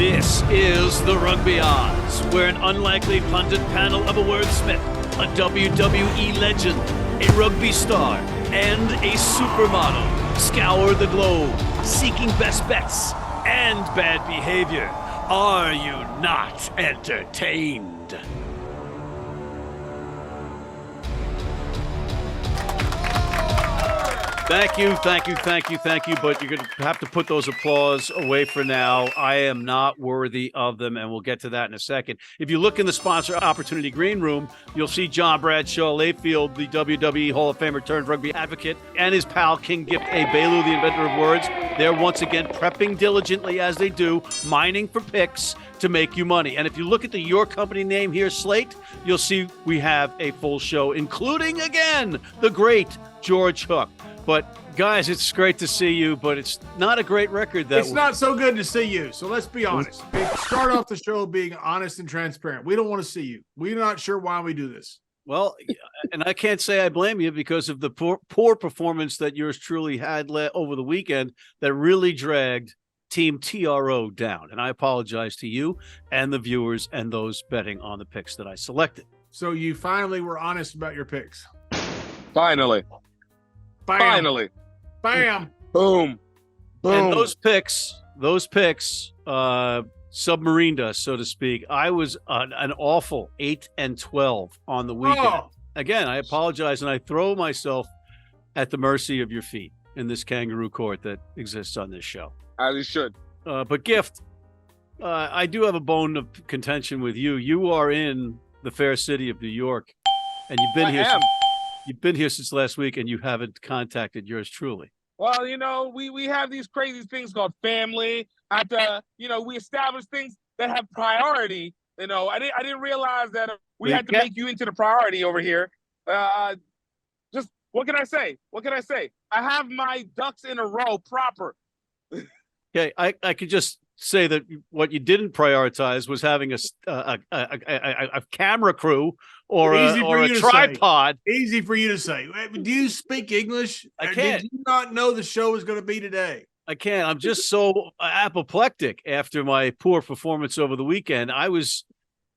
This is the Rugby Odds, where an unlikely pundit panel of a wordsmith, a WWE legend, a rugby star, and a supermodel scour the globe, seeking best bets and bad behavior. Are you not entertained? Thank you. But you're going to have to put those applause away for now. I am not worthy of them, and we'll get to that in a second. If you look in the sponsor opportunity green room, you'll see John Bradshaw, Layfield, the WWE Hall of Famer turned rugby advocate, and his pal King Gift Egbelu, the Inventor of Words. They're once again prepping diligently as they do, mining for picks to make you money. And if you look at the Your Company name here, Slate, you'll see we have a full show, including, again, the great George Hook. But, guys, it's great to see you, but it's not a great record. It's not so good to see you, so let's be honest. Start off the show being honest and transparent. We don't want to see you. We're not sure why we do this. Well, and I can't say I blame you because of the poor performance that yours truly had over the weekend that really dragged Team TRO down. And I apologize to you and the viewers and those betting on the picks that I selected. So you finally were honest about your picks. Finally. Bam. Finally. Bam. Boom. Boom. And those picks, submarined us, so to speak. I was an awful 8-12 on the weekend. Oh. Again, I apologize, and I throw myself at the mercy of your feet in this kangaroo court that exists on this show. As you should. But Gift, I do have a bone of contention with you. You are in the fair city of New York, and you've been here. You've been here since last week, and you haven't contacted yours truly. Well, we have these crazy things called family. We establish things that have priority. I didn't realize that we had to make you into the priority over here. Just what can I say? I have my ducks in a row proper. Okay, I could just say that what you didn't prioritize was having a camera crew or a tripod. Easy for you to say. Do you speak English? I can't. Did you not know the show was going to be today? I can't. I'm just so apoplectic after my poor performance over the weekend. I was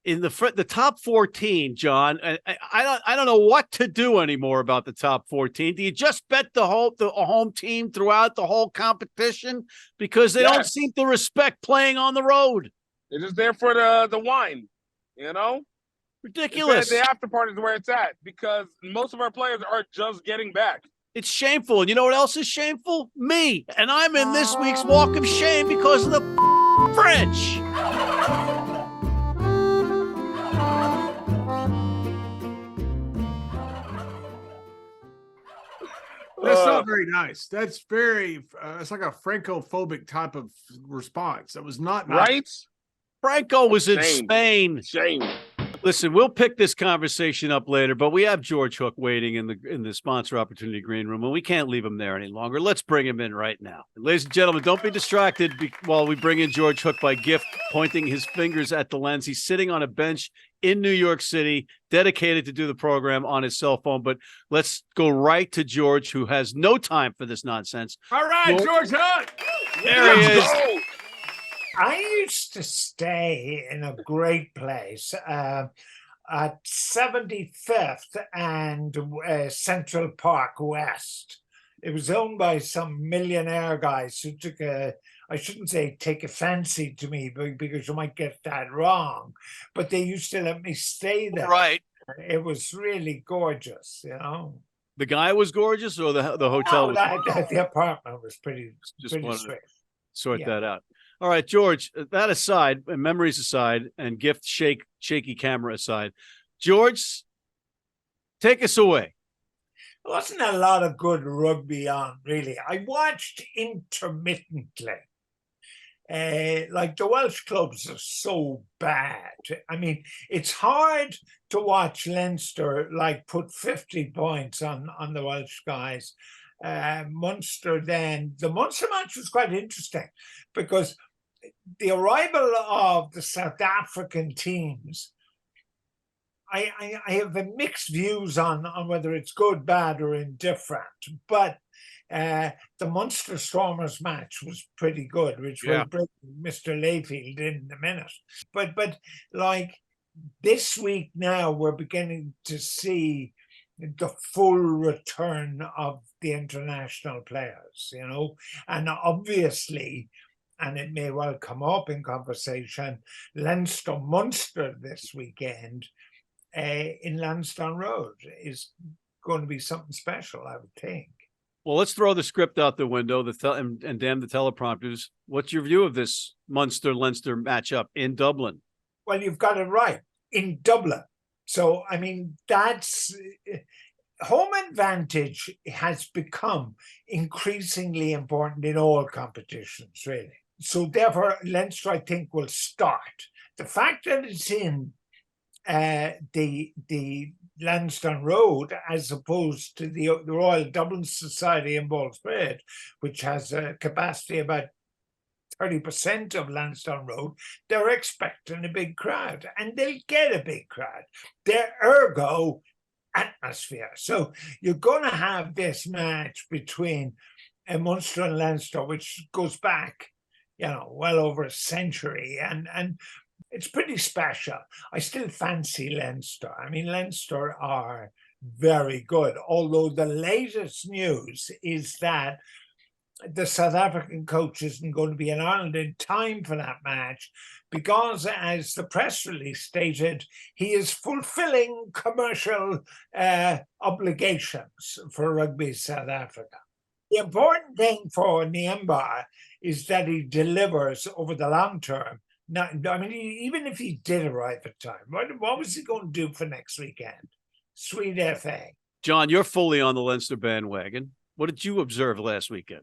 in the top 14, John. I don't know what to do anymore about the top 14. Do you just bet the home team throughout the whole competition because they don't seem to respect playing on the road? They're just there for the wine, Ridiculous. The after party is where it's at because most of our players are just getting back. It's shameful. And you know what else is shameful? Me. And I'm in this week's Walk of Shame because of the French. That's not very nice. That's very, it's like a Franco-phobic type of response. That was not nice. Right? Franco was in Spain. Shame. Listen, we'll pick this conversation up later, but we have George Hook waiting in the sponsor opportunity green room, and we can't leave him there any longer. Let's bring him in right now. Ladies and gentlemen, don't be distracted while we bring in George Hook by Gift, pointing his fingers at the lens. He's sitting on a bench in New York City, dedicated to do the program on his cell phone. But let's go right to George, who has no time for this nonsense. All right, George Hook. There he is. Go. I used to stay in a great place at 75th and Central Park West. It was owned by some millionaire guys who took I shouldn't say take a fancy to me because you might get that wrong, but they used to let me stay there. Right. It was really gorgeous, The guy was gorgeous, or the hotel? The apartment was pretty wanted sweet. to sort that out. All right, George, that aside, and memories aside, and Gift shaky camera aside, George, take us away. There wasn't a lot of good rugby on, really. I watched intermittently. Like the Welsh clubs are so bad. I mean, it's hard to watch Leinster put 50 points on the Welsh guys. Munster the Munster match was quite interesting because the arrival of the South African teams, I have mixed views on whether it's good, bad, or indifferent. But The Munster Stormers match was pretty good, which will bring Mr. Layfield in a minute. But like this week now, we're beginning to see the full return of the international players, you know, and obviously, and it may well come up in conversation, Leinster-Munster this weekend in Lansdowne Road is going to be something special, I would think. Well, let's throw the script out the window and damn the teleprompters. What's your view of this Munster-Leinster matchup in Dublin? Well, you've got it right, in Dublin. So, I mean, that's home advantage has become increasingly important in all competitions, really. So, therefore, Leinster, I think, will start. The fact that it's in the Lansdowne Road, as opposed to the Royal Dublin Society in Ballsbridge, which has a capacity about 30% of Lansdowne Road, they're expecting a big crowd, and they'll get a big crowd. They're ergo atmosphere. So you're going to have this match between Munster and Leinster, which goes back, you know, well over a century, and it's pretty special. I still fancy Leinster. I mean, Leinster are very good, although the latest news is that the South African coach isn't going to be in Ireland in time for that match because, as the press release stated, he is fulfilling commercial obligations for Rugby South Africa. The important thing for Niemba is that he delivers over the long term. Now, I mean, even if he did arrive at time, what was he going to do for next weekend? Sweet FA. John, you're fully on the Leinster bandwagon. What did you observe last weekend?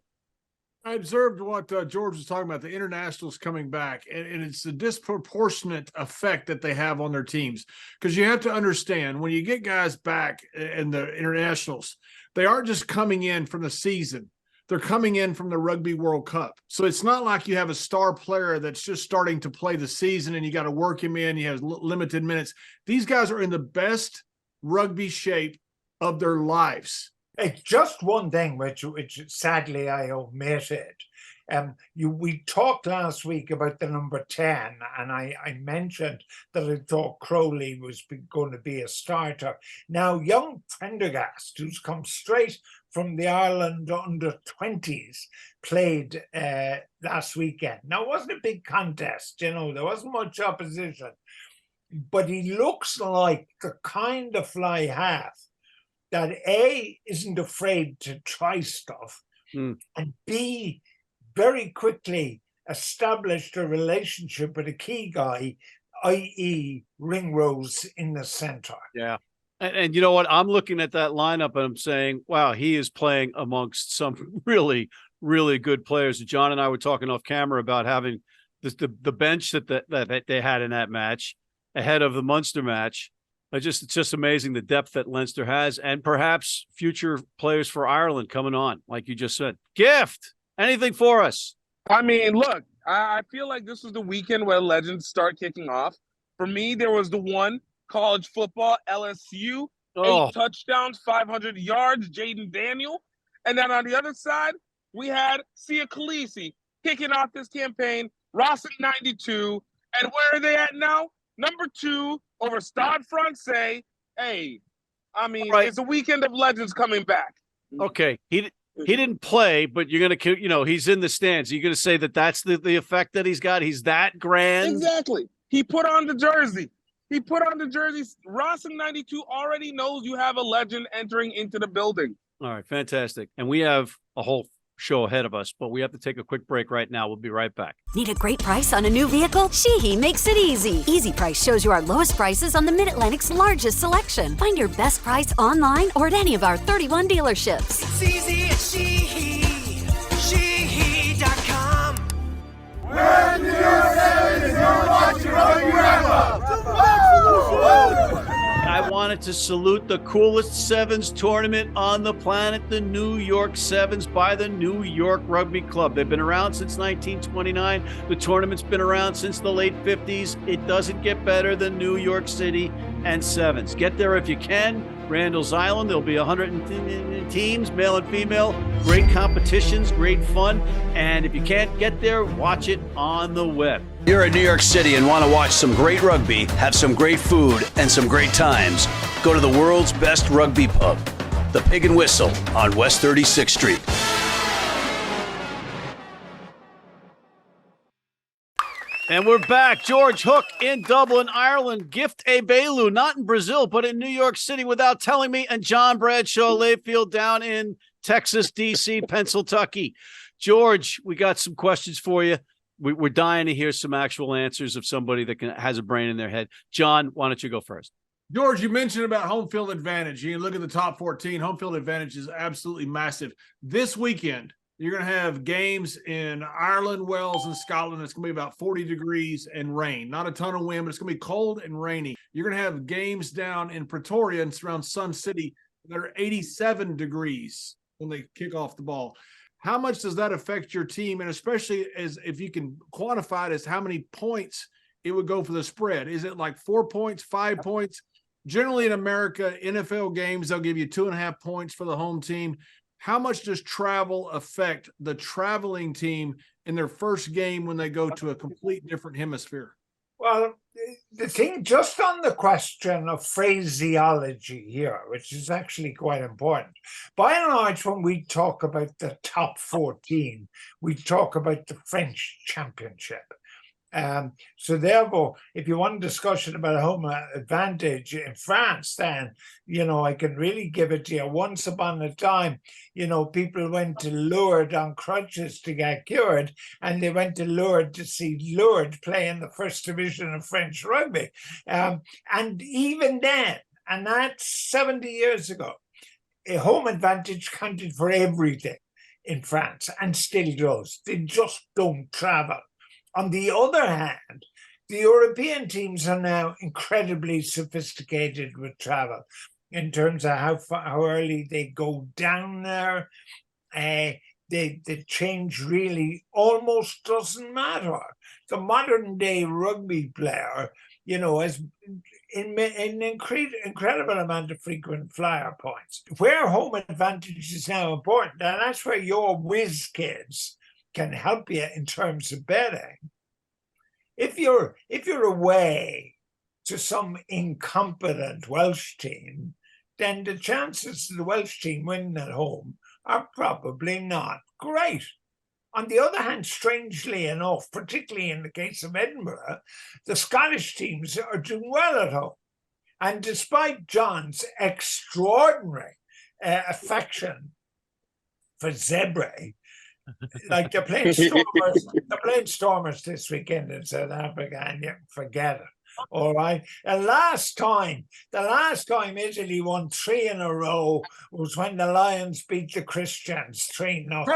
I observed what George was talking about, the internationals coming back, and it's the disproportionate effect that they have on their teams. Because you have to understand, when you get guys back in the internationals, they aren't just coming in from the season. They're coming in from the Rugby World Cup. So it's not like you have a star player that's just starting to play the season and you got to work him in. He has limited minutes. These guys are in the best rugby shape of their lives. It's just one thing which sadly I omitted. We talked last week about the number 10, and I mentioned that I thought Crowley was going to be a starter. Now, young Prendergast, who's come straight from the Ireland under-20s, played last weekend. Now, it wasn't a big contest, you know, there wasn't much opposition, but he looks like the kind of fly half that A, isn't afraid to try stuff, and B, very quickly established a relationship with a key guy, i.e. Ringrose in the center. Yeah. And you know what? I'm looking at that lineup and I'm saying, wow, he is playing amongst some really, really good players. John and I were talking off camera about having the bench that they had in that match ahead of the Munster match. It's just amazing the depth that Leinster has, and perhaps future players for Ireland coming on, like you just said. Gift, anything for us? I mean, look, I feel like this was the weekend where legends start kicking off. For me, there was the one, college football, LSU, 8 touchdowns, 500 yards, Jaden Daniel. And then on the other side, we had Sia Khaleesi kicking off this campaign, Rossi 92. And where are they at now? Number 2 over Stade Francais. Hey, I mean, It's a weekend of legends coming back. Okay, he didn't play, but you're gonna, you know, he's in the stands. You're gonna say that that's the effect that he's got. He's that grand. Exactly. He put on the jersey. Rossi 92 already knows you have a legend entering into the building. All right, fantastic. And we have a whole show ahead of us, but we have to take a quick break right now. We'll be right back. Need a great price on a new vehicle? Sheehy makes it easy. Easy Price shows you our lowest prices on the Mid-Atlantic's largest selection. Find your best price online or at any of our 31 dealerships. It's easy at Sheehy. Sheehy.com. We're New York Sevens, you're watching Rugby Wrap-Up. I wanted to salute the coolest Sevens tournament on the planet, the New York Sevens by the New York Rugby Club. They've been around since 1929. The tournament's been around since the late 50s. It doesn't get better than New York City and Sevens. Get there if you can. Randall's Island. There'll be 100 teams, male and female. Great competitions, great fun. And if you can't get there, watch it on the web. You're in New York City and want to watch some great rugby, have some great food, and some great times. Go to the world's best rugby pub, the Pig and Whistle on West 36th Street. And we're back. George Hook in Dublin, Ireland. Gift Egbelu, not in Brazil, but in New York City without telling me. And John Bradshaw Layfield down in Texas, D.C., Pennsylvania. George, we got some questions for you. We're dying to hear some actual answers of somebody that has a brain in their head. John, why don't you go first? George, you mentioned about home field advantage. You can look at the top 14. Home field advantage is absolutely massive. This weekend, you're going to have games in Ireland, Wales, and Scotland. It's going to be about 40 degrees and rain. Not a ton of wind, but it's going to be cold and rainy. You're going to have games down in Pretoria and around Sun City that are 87 degrees when they kick off the ball. How much does that affect your team? And especially as if you can quantify it as how many points it would go for the spread. Is it like 4 points, 5 points? Generally in America, NFL games, they'll give you 2.5 points for the home team. How much does travel affect the traveling team in their first game when they go to a complete different hemisphere? Well, the thing just on the question of phraseology here, which is actually quite important. By and large, when we talk about the top 14, we talk about the French Championship. So therefore, if you want a discussion about home advantage in France, then, I can really give it to you. Once upon a time, people went to Lourdes on crutches to get cured, and they went to Lourdes to see Lourdes play in the first division of French rugby. And even then, and that's 70 years ago, a home advantage counted for everything in France and still does. They just don't travel. On the other hand, the European teams are now incredibly sophisticated with travel in terms of how early they go down there. The change really almost doesn't matter. The modern day rugby player, has an incredible amount of frequent flyer points. Where home advantage is now important, and that's where your whiz kids can help you in terms of betting. If you're away to some incompetent Welsh team, then the chances of the Welsh team winning at home are probably not great. On the other hand, strangely enough, particularly in the case of Edinburgh, the Scottish teams are doing well at home. And despite John's extraordinary affection for Zebre, like they're playing Stormers this weekend in South Africa, and you can forget it. All right. The last time Italy won 3 in a row was when the Lions beat the Christians 3-0.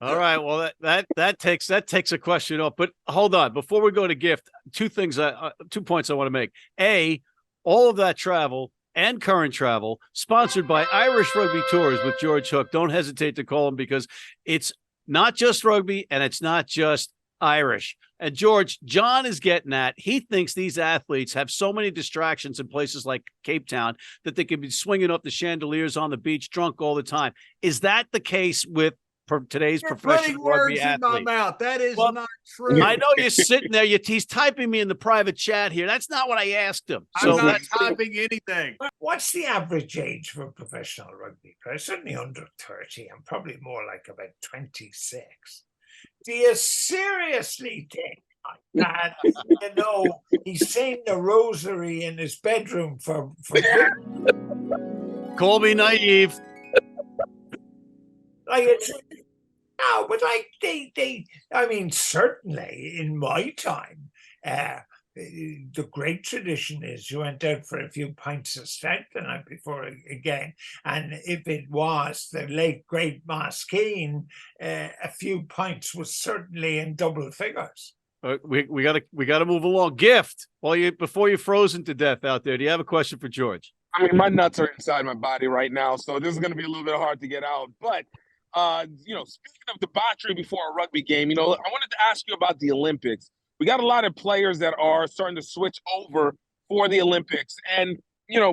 All right. Well, that takes a question off. But hold on, before we go to Gift, 2 points I want to make. A, all of that travel and current travel, sponsored by Irish Rugby Tours with George Hook. Don't hesitate to call him because it's not just rugby and it's not just Irish. And George, John is getting at, he thinks these athletes have so many distractions in places like Cape Town that they could be swinging up the chandeliers on the beach drunk all the time. Is that the case with today's professional rugby athlete? In my mouth. That is not true. I know you're sitting there. He's typing me in the private chat here. That's not what I asked him. I'm not typing anything. What's the average age for a professional rugby player? Certainly under 30. I'm probably more like about 26. Do you seriously think that, he's saying the rosary in his bedroom for Call me naive. Certainly in my time, the great tradition is you went out for a few pints of stout the night before again, and if it was the late great Moskeen, a few pints was certainly in double figures. We gotta move along. Gift, before you're frozen to death out there, do you have a question for George? I mean, my nuts are inside my body right now, so this is going to be a little bit hard to get out. But speaking of debauchery before a rugby game, I wanted to ask you about the Olympics. We got a lot of players that are starting to switch over for the Olympics. And,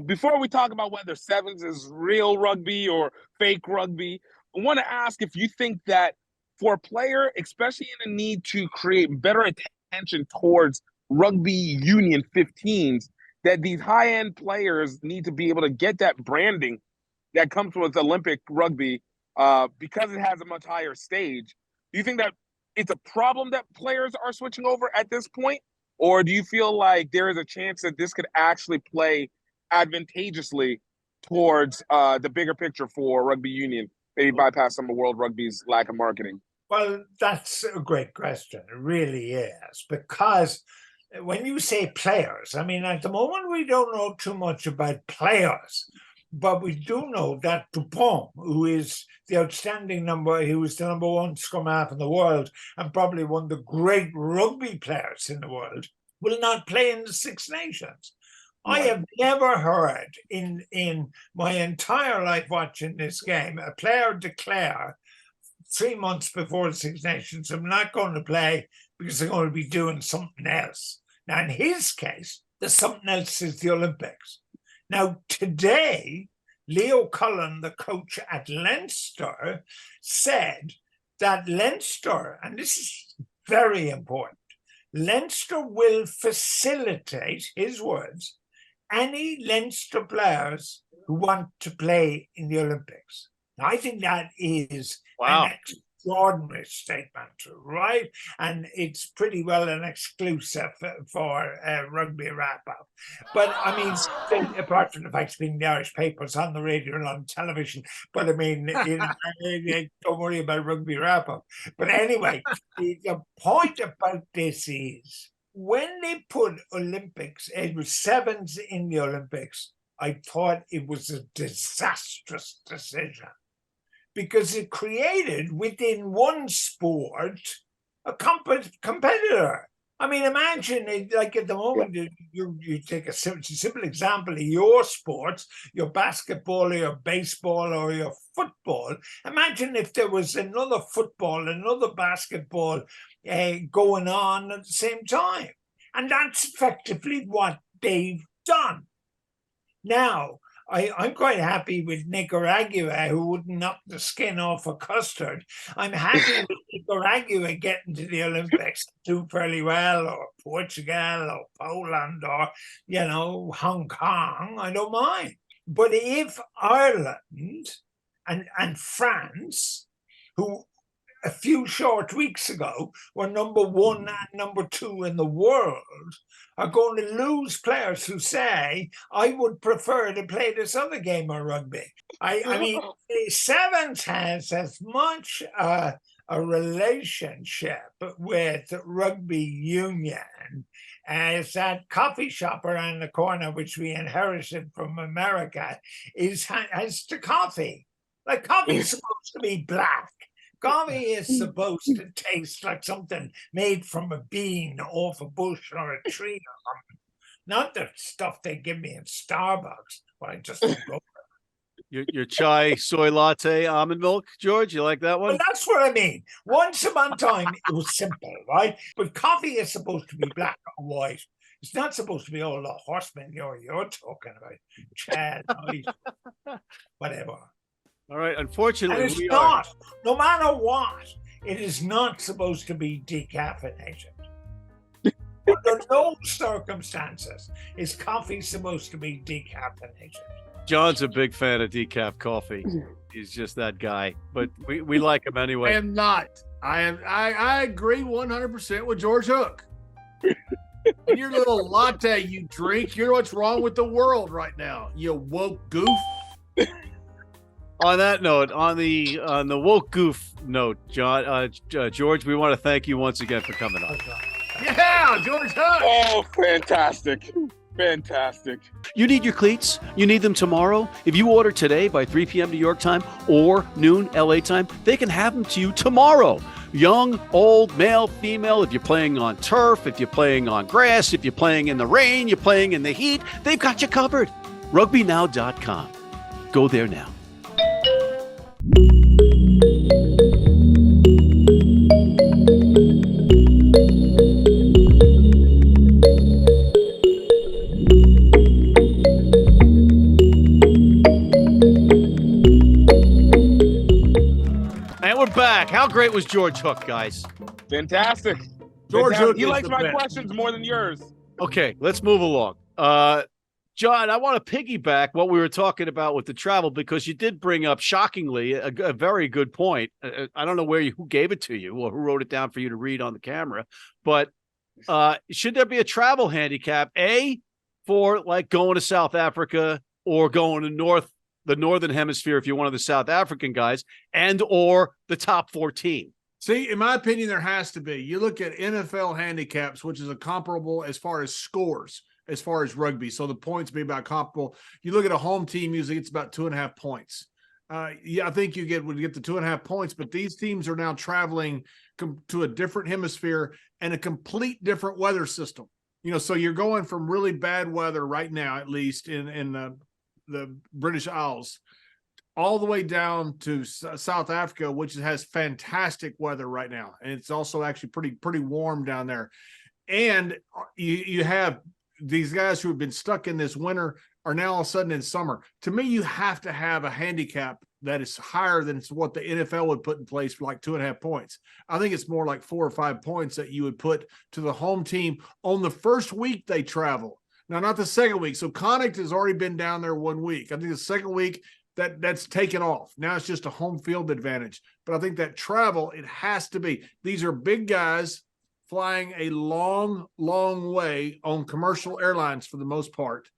before we talk about whether sevens is real rugby or fake rugby, I want to ask if you think that for a player, especially in a need to create better attention towards rugby union 15s, that these high-end players need to be able to get that branding that comes with Olympic rugby because it has a much higher stage. Do you think that it's a problem that players are switching over at this point? Or do you feel like there is a chance that this could actually play advantageously towards the bigger picture for rugby union, maybe bypass some of World Rugby's lack of marketing? Well, that's a great question. It really is. Because when you say players, I mean, at the moment, we don't know too much about players. But we do know that Dupont, who is the outstanding he was the number one scrum half in the world and probably one of the great rugby players in the world, will not play in the Six Nations. I have never heard in my entire life watching this game a player declare 3 months before the Six Nations, I'm not going to play because they're going to be doing something else. Now, in his case, the something else is the Olympics. Now, today, Leo Cullen, the coach at Leinster, said that Leinster, and this is very important, Leinster will facilitate, his words, any Leinster players who want to play in the Olympics. Now, I think that is an extraordinary statement, right? And it's pretty well an exclusive for Rugby Wrap-Up. But, I mean, apart from the fact it's being the Irish papers on the radio and on television, but, I mean, don't worry about Rugby Wrap-Up. But anyway, the point about this is, when they put Olympics, it was sevens in the Olympics, I thought it was a disastrous decision because it created within one sport a competitor. I mean, imagine it, like at the moment, you take a simple example of your sports, your basketball or your baseball or your football. Imagine if there was another football, another basketball going on at the same time. And that's effectively what they've done. Now, I'm quite happy with Nicaragua, who wouldn't knock the skin off a custard. I'm happy with Nicaragua getting to the Olympics, do fairly well, or Portugal, or Poland, or, Hong Kong. I don't mind. But if Ireland and France, who a few short weeks ago were number one and number two in the world, are going to lose players who say, I would prefer to play this other game of rugby. I mean, sevens has as much a relationship with rugby union as that coffee shop around the corner, which we inherited from America, has to coffee. Like, coffee is supposed to be black. Coffee is supposed to taste like something made from a bean off a bush or a tree or something. Not the stuff they give me in Starbucks when I just go. Your chai, soy latte, almond milk, George, you like that one? Well, that's what I mean. Once upon a time, it was simple, right? But coffee is supposed to be black or white. It's not supposed to be all the horsemen you're talking about. Chad, whatever. All right, unfortunately, and it's not. No matter what, it is not supposed to be decaffeinated. Under no circumstances is coffee supposed to be decaffeinated. John's a big fan of decaf coffee. He's just that guy, but we like him anyway. I am not. I agree 100% with George Hook. And your little latte you drink, you're what's wrong with the world right now, you woke goof. On that note, on the woke goof note, John, George, we want to thank you once again for coming on. Yeah, George Hunt. Oh, fantastic. Fantastic. You need your cleats? You need them tomorrow? If you order today by 3 p.m. New York time or noon LA time, they can have them to you tomorrow. Young, old, male, female, if you're playing on turf, if you're playing on grass, if you're playing in the rain, you're playing in the heat, they've got you covered. RugbyNow.com. Go there now. great was George Hook, guys? Fantastic. George Hook He is likes the my best. questions more than yours. Okay, let's move along. John, I want to piggyback what we were talking about with the travel, because you did bring up, shockingly, a very good point. I don't know who gave it to you or who wrote it down for you to read on the camera, but should there be a travel handicap, for like going to South Africa or going to the Northern Hemisphere if you're one of the South African guys, and or the top 14? See, in my opinion, there has to be. You look at NFL handicaps, which is a comparable as far as scores, as far as rugby. So the points be about comparable. You look at a home team, usually it's about 2.5 points. I think you would get the 2.5 points, but these teams are now traveling to a different hemisphere and a complete different weather system. So you're going from really bad weather right now, at least in the British Isles, all the way down to South Africa, which has fantastic weather right now. And it's also actually pretty warm down there. And you have these guys who have been stuck in this winter are now all of a sudden in summer. To me, you have to have a handicap that is higher than what the NFL would put in place for like 2.5 points. I think it's more like 4 or 5 points that you would put to the home team on the first week they travel. Now, not the second week. So Connacht has already been down there 1 week. I think the second week, that's taken off. Now it's just a home field advantage. But I think that travel, it has to be. These are big guys flying a long, long way on commercial airlines for the most part,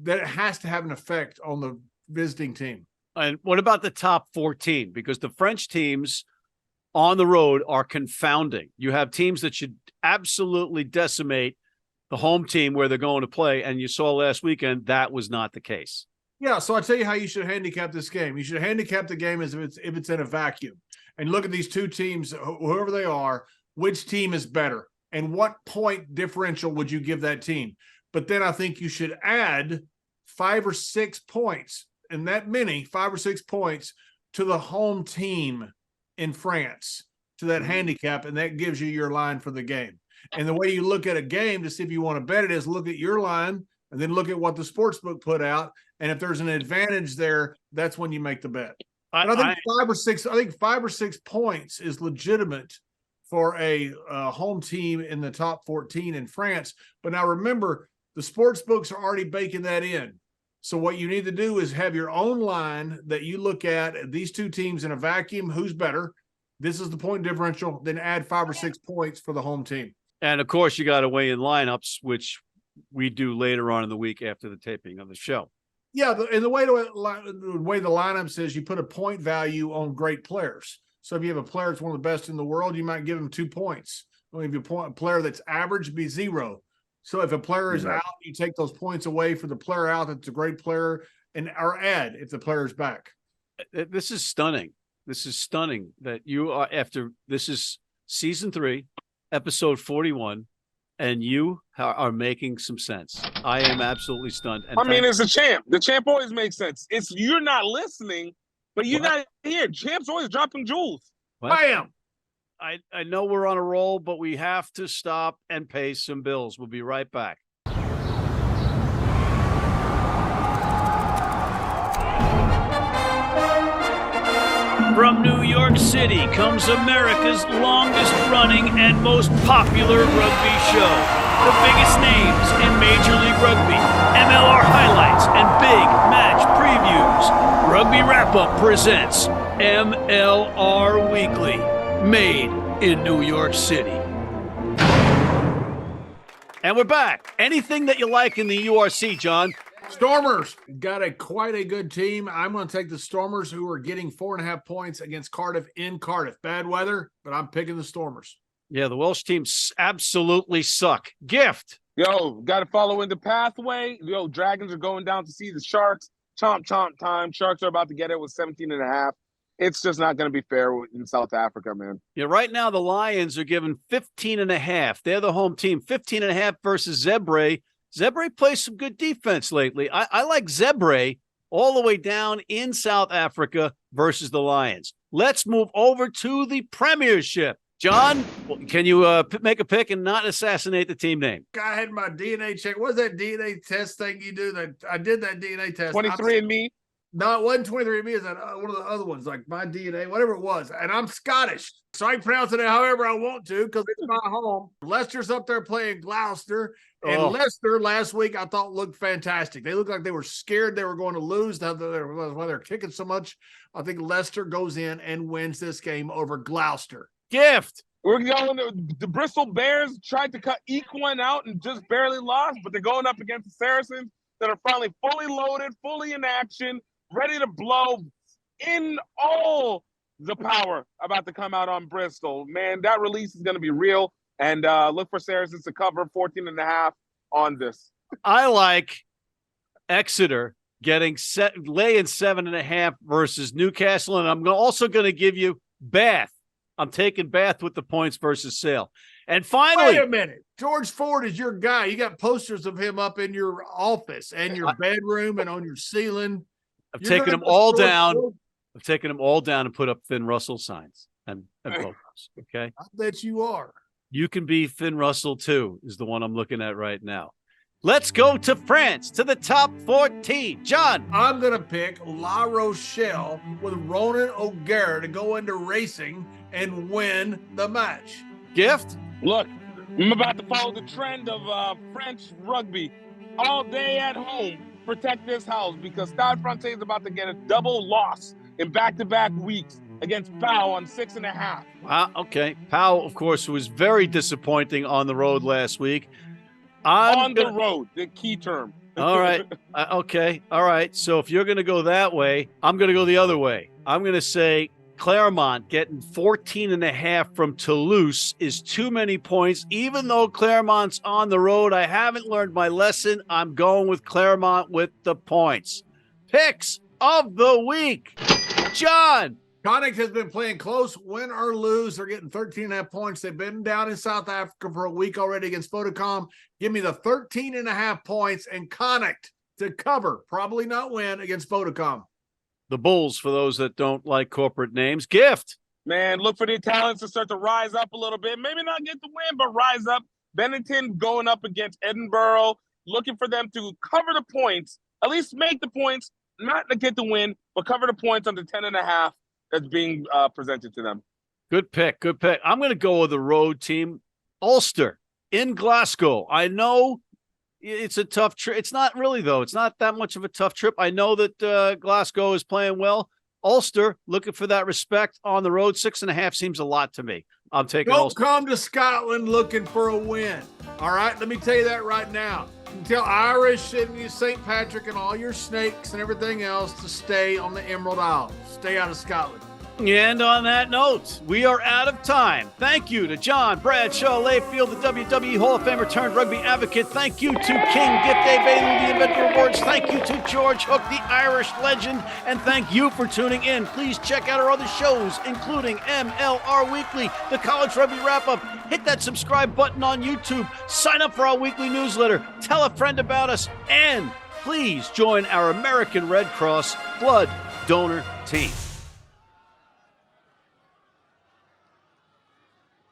that it has to have an effect on the visiting team. And what about the top 14? Because the French teams on the road are confounding. You have teams that should absolutely decimate the home team where they're going to play. And you saw last weekend that was not the case. Yeah, so I tell you how you should handicap this game. You should handicap the game as if it's in a vacuum, and look at these two teams, whoever they are, which team is better, and what point differential would you give that team? But then I think you should add 5 or 6 points, and that many 5 or 6 points to the home team in France, to that handicap, and that gives you your line for the game. And the way you look at a game to see if you want to bet it is look at your line and then look at what the sportsbook put out. And if there's an advantage there, that's when you make the bet. I think 5 or 6 points is legitimate for a home team in the top 14 in France. But now remember, the sports books are already baking that in. So what you need to do is have your own line that you look at these two teams in a vacuum. Who's better? This is the point differential. Then add 5 or 6 points for the home team. And of course, you got to weigh in lineups, which we do later on in the week after the taping of the show. Yeah, and the way the lineup is, you put a point value on great players. So if you have a player that's one of the best in the world, you might give him 2 points. If you point a player that's average, be 0. So if a player is out, you take those points away for the player out that's a great player, or add if the player's back. This is stunning. This is stunning that you are this is season 3, episode 41. And you are making some sense. I am absolutely stunned. And it's a champ. The champ always makes sense. It's you're not listening, but you're not here. Champ's always dropping jewels. Bam! I know we're on a roll, but we have to stop and pay some bills. We'll be right back. From New York City comes America's longest running and most popular rugby show. The biggest names in Major League Rugby, MLR highlights, and big match previews. Rugby Wrap-Up presents MLR Weekly, made in New York City. And we're back. Anything that you like in the URC, John? Stormers got quite a good team. I'm going to take the Stormers, who are getting 4.5 points against Cardiff in Cardiff. Bad weather, but I'm picking the Stormers. Yeah, the Welsh teams absolutely suck. Gift. Yo, got to follow in the pathway. Yo, Dragons are going down to see the Sharks. Chomp time. Sharks are about to get it with 17.5. It's just not going to be fair in South Africa, man. Yeah, right now the Lions are given 15.5. They're the home team. 15.5 versus Zebre. Zebre plays some good defense lately. I like Zebre all the way down in South Africa versus the Lions. Let's move over to the Premiership. John, can you make a pick and not assassinate the team name? I had my DNA check. What's that DNA test thing you do? I did that DNA test. 23andMe. No, it wasn't 23andMe. It's one of the other ones, like My DNA, whatever it was. And I'm Scottish, so I can pronounce it however I want to because it's my home. Leicester's up there playing Gloucester. And Leicester last week I thought looked fantastic. They looked like they were scared they were going to lose. Why they're kicking so much. I think Leicester goes in and wins this game over Gloucester. Gift. We're going to the Bristol Bears tried to eke one out and just barely lost, but they're going up against the Saracens that are finally fully loaded, fully in action, ready to blow in all the power about to come out on Bristol. Man, that release is going to be real. And look for Saracens to cover 14.5 on this. I like Exeter laying 7.5 versus Newcastle. And I'm also going to give you Bath. I'm taking Bath with the points versus Sale. And finally, wait a minute. George Ford is your guy. You got posters of him up in your office and your bedroom and on your ceiling. I've taken them all down. I've taken them all down and put up Finn Russell signs and photos. Okay. I bet you are. You can be Finn Russell too, is the one I'm looking at right now. Let's go to France, to the top 14. John. I'm going to pick La Rochelle with Ronan O'Gara to go into racing and win the match. Gift? Look, I'm about to follow the trend of French rugby. All day at home, protect this house because Stade Francais is about to get a double loss in back-to-back weeks against Pau on 6.5. Wow, okay. Pau, of course, was very disappointing on the road last week. The road, the key term. All right. Okay. All right. So if you're going to go that way, I'm going to go the other way. I'm going to say Claremont getting 14.5 from Toulouse is too many points. Even though Claremont's on the road, I haven't learned my lesson. I'm going with Claremont with the points. Picks of the week. John. Connacht has been playing close, win or lose. They're getting 13.5 points. They've been down in South Africa for a week already against Vodacom. Give me the 13.5 points and Connacht to cover, probably not win against Vodacom. The Bulls, for those that don't like corporate names. Gift. Man, look for the Italians to start to rise up a little bit. Maybe not get the win, but rise up. Bennington going up against Edinburgh, looking for them to cover the points, at least make the points, not to get the win, but cover the points under 10.5. That's being presented to them. Good pick. Good pick. I'm going to go with the road team, Ulster in Glasgow. I know it's a tough trip. It's not really, though. It's not that much of a tough trip. I know that Glasgow is playing well. Ulster looking for that respect on the road. 6.5 seems a lot to me. I'm taking Ulster. Don't come to Scotland looking for a win. All right, let me tell you that right now. You can tell Irish and St. Patrick and all your snakes and everything else to stay on the Emerald Isle. Stay out of Scotland. And on that note, we are out of time. Thank you to John Bradshaw Layfield, the WWE Hall of Famer turned rugby advocate. Thank you to King Gift Egbelu, the Inventor of Words. Thank you to George Hook, the Irish legend. And thank you for tuning in. Please check out our other shows, including MLR Weekly, the College Rugby Wrap-Up. Hit that subscribe button on YouTube. Sign up for our weekly newsletter. Tell a friend about us. And please join our American Red Cross blood donor team.